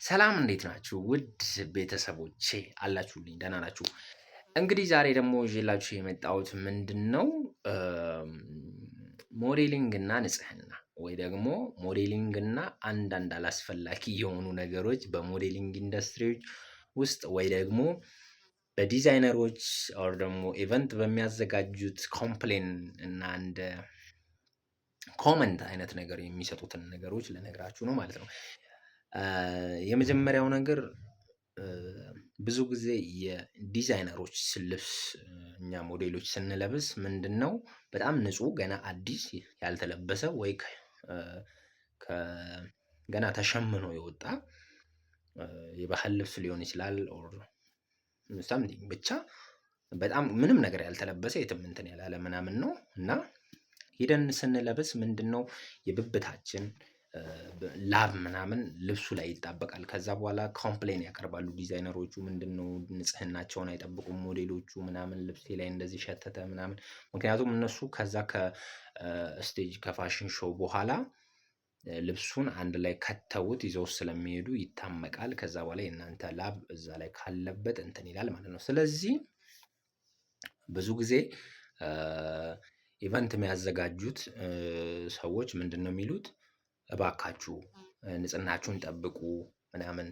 ሰላም እንዴት ናችሁ? ውድ ቤተሰቦቼ አላችሁልኝ? ደህና ናችሁ? እንግዲህ ዛሬ ደግሞ ይዤላችሁ የመጣሁት ምንድነው ሞዴሊንግ እና ንጽህና ወይ ደግሞ ሞዴሊንግ እና አንዳንድ አላስፈላጊ የሆኑ ነገሮች በሞዴሊንግ ኢንዱስትሪዎች ውስጥ ወይ ደግሞ በዲዛይነሮች ኦር ደግሞ ኢቨንት በሚያዘጋጁት ኮምፕሌን እና እንደ ኮመንት አይነት ነገር የሚሰጡትን ነገሮች ልነግራችሁ ነው ማለት ነው። የመጀመሪያው ነገር ብዙ ጊዜ የዲዛይነሮች ልብስ እኛ ሞዴሎች ስንለብስ ምንድነው በጣም ንጹህ ገና አዲስ ያልተለበሰ ወይ ገና ተሸምኖ የወጣ የባህል ልብስ ሊሆን ይችላል ኦር ሳምቲንግ ብቻ በጣም ምንም ነገር ያልተለበሰ የትም እንትን ያላለ ምናምን ነው እና ሄደን ስንለብስ ምንድነው የብብታችን ላብ ምናምን ልብሱ ላይ ይጣበቃል። ከዛ በኋላ ኮምፕሌን ያቀርባሉ ዲዛይነሮቹ ምንድነው ንጽህናቸውን አይጠብቁም ሞዴሎቹ ምናምን ልብሴ ላይ እንደዚህ ሸተተ ምናምን። ምክንያቱም እነሱ ከዛ ከስቴጅ ከፋሽን ሾው በኋላ ልብሱን አንድ ላይ ከተውት ይዘው ስለሚሄዱ ይታመቃል። ከዛ በኋላ የእናንተ ላብ እዛ ላይ ካለበት እንትን ይላል ማለት ነው። ስለዚህ ብዙ ጊዜ ኢቨንት የሚያዘጋጁት ሰዎች ምንድነው የሚሉት እባካችሁ ንጽህናችሁን ጠብቁ ምናምን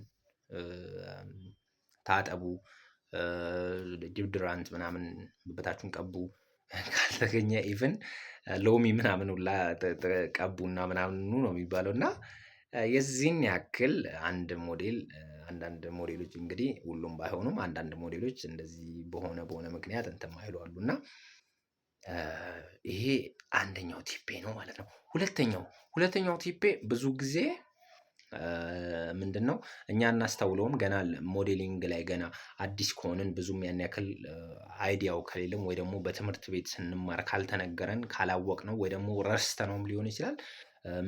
ታጠቡ፣ ዲዮድራንት ምናምን ብብታችሁን ቀቡ፣ ካልተገኘ ኢቭን ሎሚ ምናምን ሁላ ቀቡና ምናምን ኑ ነው የሚባለው እና የዚህን ያክል አንድ ሞዴል አንዳንድ ሞዴሎች እንግዲህ ሁሉም ባይሆኑም አንዳንድ ሞዴሎች እንደዚህ በሆነ ምክንያት እንትን የማይሉ አሉ እና ይሄ አንደኛው ቲፔ ነው ማለት ነው። ሁለተኛው ቲፔ ብዙ ጊዜ ምንድነው እኛ እናስተውለውም ገና ሞዴሊንግ ላይ ገና አዲስ ከሆንን ብዙም ያን ያክል አይዲያው ከሌለም ወይ ደግሞ በትምህርት ቤት ስንማር ካልተነገረን ካላወቅነው ወይ ደግሞ ረስተነውም ሊሆን ይችላል።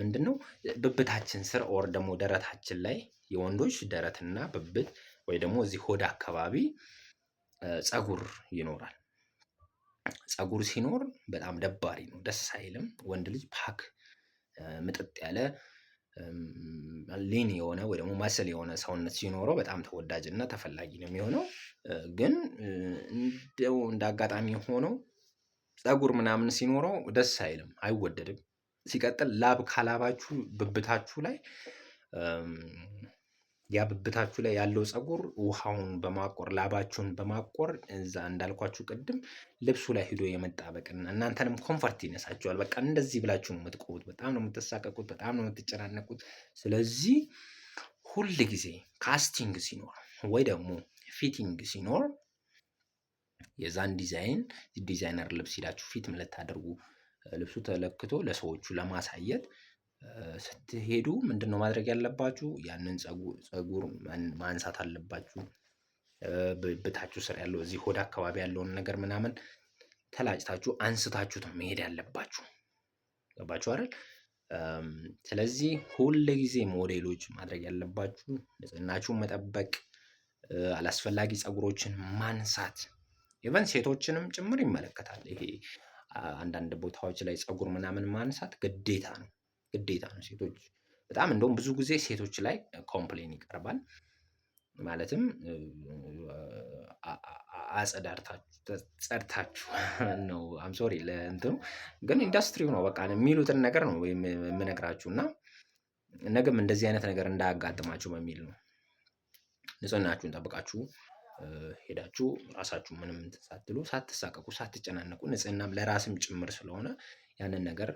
ምንድነው ብብታችን ስር ኦር ደግሞ ደረታችን ላይ የወንዶች ደረትና ብብት ወይ ደግሞ እዚህ ሆድ አካባቢ ፀጉር ይኖራል። ፀጉር ሲኖር በጣም ደባሪ ነው፣ ደስ አይልም። ወንድ ልጅ ፓክ ምጥጥ ያለ ሊን የሆነ ወይ ደግሞ ማስል የሆነ ሰውነት ሲኖረው በጣም ተወዳጅ እና ተፈላጊ ነው የሚሆነው። ግን እንደው እንደ አጋጣሚ ሆኖ ፀጉር ምናምን ሲኖረው ደስ አይልም፣ አይወደድም። ሲቀጥል ላብ ካላባችሁ ብብታችሁ ላይ ያ ብብታችሁ ላይ ያለው ፀጉር ውሃውን በማቆር ላባችሁን በማቆር እዛ እንዳልኳችሁ ቅድም ልብሱ ላይ ሄዶ የመጣበቅና እናንተንም ኮምፈርት ይነሳችኋል። በቃ እንደዚህ ብላችሁ ነው የምትቆሙት። በጣም ነው የምትሳቀቁት፣ በጣም ነው የምትጨናነቁት። ስለዚህ ሁል ጊዜ ካስቲንግ ሲኖር ወይ ደግሞ ፊቲንግ ሲኖር የዛን ዲዛይነር ልብስ ሄዳችሁ ፊት ልታደርጉ ልብሱ ተለክቶ ለሰዎቹ ለማሳየት ስትሄዱ ምንድነው ማድረግ ያለባችሁ? ያንን ፀጉር ማንሳት አለባችሁ። ብብታችሁ ስር ያለው እዚህ ሆድ አካባቢ ያለውን ነገር ምናምን ተላጭታችሁ አንስታችሁት ነው መሄድ ያለባችሁ። ገባችሁ አይደል? ስለዚህ ሁል ጊዜ ሞዴሎች ማድረግ ያለባችሁ ንጽህናችሁን መጠበቅ፣ አላስፈላጊ ፀጉሮችን ማንሳት ኢቨን ሴቶችንም ጭምር ይመለከታል። ይሄ አንዳንድ ቦታዎች ላይ ፀጉር ምናምን ማንሳት ግዴታ ነው፣ ግዴታ ነው። ሴቶች በጣም እንደውም ብዙ ጊዜ ሴቶች ላይ ኮምፕሌን ይቀርባል። ማለትም ጸድታችሁ ነው አም ሶሪ ለእንትኑ ግን ኢንዱስትሪው ነው በቃ የሚሉትን ነገር ነው የምነግራችሁ እና ነገም እንደዚህ አይነት ነገር እንዳያጋጥማችሁ በሚል ነው። ንጽህናችሁን ጠብቃችሁ ሄዳችሁ ራሳችሁ ምንም እንትን ሳትሉ ሳትሳቀቁ ሳትጨናነቁ ንጽህናም ለራስም ጭምር ስለሆነ ያንን ነገር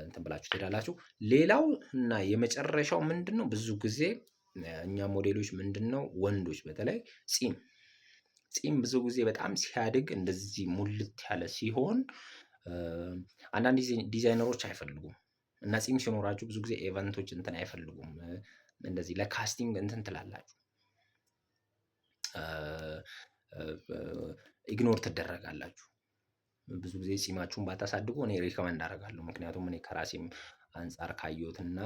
እንትን ብላችሁ ትሄዳላችሁ። ሌላው እና የመጨረሻው ምንድነው ብዙ ጊዜ እኛ ሞዴሎች ምንድነው ወንዶች በተለይ ጺም ብዙ ጊዜ በጣም ሲያድግ እንደዚህ ሙልት ያለ ሲሆን አንዳንድ ዲዛይነሮች አይፈልጉም እና ጺም ሲኖራችሁ ብዙ ጊዜ ኢቨንቶች እንትን አይፈልጉም። እንደዚህ ለካስቲንግ እንትን ትላላችሁ፣ ኢግኖር ትደረጋላችሁ። ብዙ ጊዜ ጺማችሁን ባታሳድጉ እኔ ሪከመንድ አደርጋለሁ። ምክንያቱም እኔ ከራሴም አንፃር ካየሁትና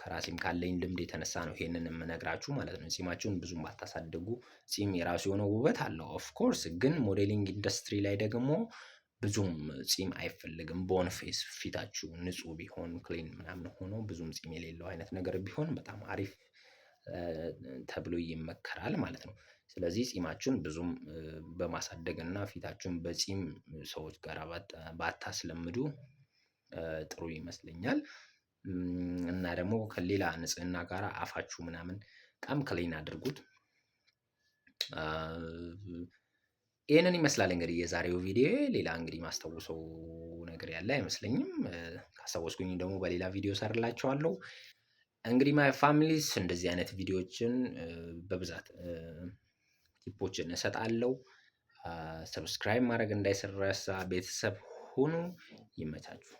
ከራሴም ካለኝ ልምድ የተነሳ ነው ይሄንን የምነግራችሁ ማለት ነው። ጺማችሁን ብዙም ባታሳድጉ፣ ጺም የራሱ የሆነ ውበት አለው ኦፍ ኮርስ። ግን ሞዴሊንግ ኢንዱስትሪ ላይ ደግሞ ብዙም ጺም አይፈልግም። ቦን ፌስ ፊታችሁ ንጹህ ቢሆን ክሊን ምናምን ሆኖ ብዙም ጺም የሌለው አይነት ነገር ቢሆን በጣም አሪፍ ተብሎ ይመከራል ማለት ነው። ስለዚህ ጺማችሁን ብዙም በማሳደግ እና ፊታችሁን በጺም ሰዎች ጋር ባታስለምዱ ጥሩ ይመስለኛል። እና ደግሞ ከሌላ ንጽህና ጋር አፋችሁ ምናምን በጣም ክሊን አድርጉት። ይሄንን ይመስላል እንግዲህ የዛሬው ቪዲዮ። ሌላ እንግዲህ ማስታውሰው ነገር ያለ አይመስለኝም። ካስታወስኩኝ ደግሞ በሌላ ቪዲዮ እሰራላችኋለሁ። እንግዲህ ማይ ፋሚሊስ እንደዚህ አይነት ቪዲዮዎችን በብዛት ቲፖችን እሰጣለሁ። ሰብስክራይብ ማድረግ እንዳይረሳ። ቤተሰብ ሁኑ። ይመቻችሁ።